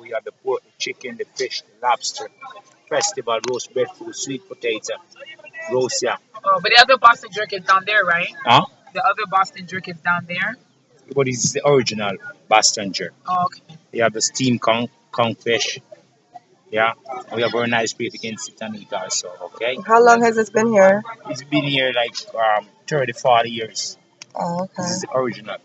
We have the pork, the chicken, the fish, the lobster, festival, roast breadfruit, sweet potato, roast yeah. Oh, but the other Boston jerk is down there, right? Huh? The other Boston jerk is down there. But it's the original Boston jerk. Oh, okay. We have the steamed conch fish. Yeah. We have very nice place you can sit and eat also. Okay. How long has this been here? It's been here like 30, 40 years. Oh, This okay. is the original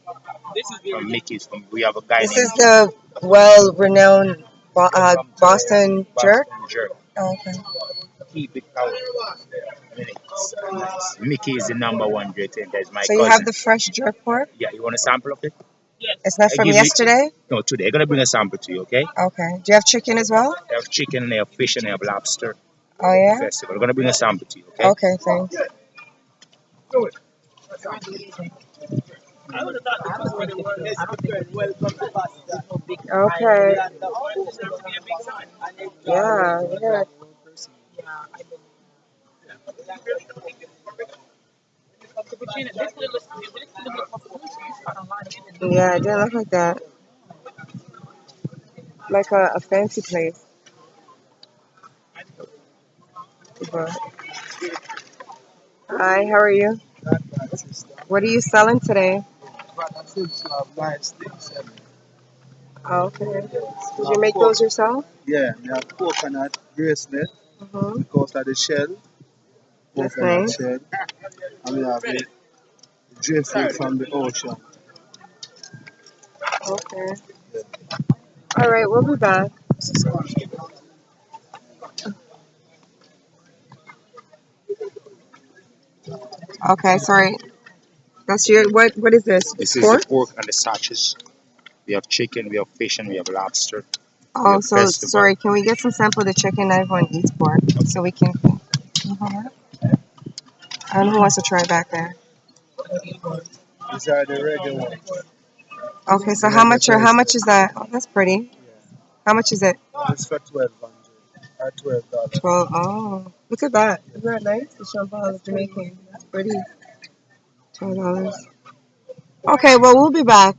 from Mickey's. From we have a guy This named is the well-renowned Boston jerk. Boston jerk. Oh, okay. Keep it out. I mean, Mickey is the number one jerk. And that's my So you have cousin. the fresh jerk pork? Yeah, you want a sample of it? It's not I from give you yesterday? no today. I'm gonna bring a sample to you. Okay. Okay. Do you have chicken as well? They have chicken, they have fish, and they have lobster. Oh, yeah? Festival. I'm gonna bring a sample to you. Okay. Okay, thanks. Okay. Yeah, yeah. Yeah, it didn't look like that. Like a fancy place. But, hi, how are you? What are you selling today? Oh, okay. Did you make those yourself? Yeah, we have coconut bracelet Mm-hmm. because of the shell, That's coconut nice. shell, and we have the driftwood from the ocean. Okay. All right, we'll be back. Okay, sorry. That's your what is this? This is the Pork? pork and the sausages. We have chicken, we have fish, and we have lobster. We Oh, have so festival. sorry. Can we get some sample of the chicken? Everyone eats pork, so we can. Mhm. I don't know who wants to try back there. These are the ready ones. Okay, so The how ready much or how bracelet. much is that? Oh, that's pretty. How much is it? This for 1200 or $12. 12. Oh, look at that. Isn't that nice? The Shabba is Jamaican. That's pretty. $12. Okay, well we'll be back.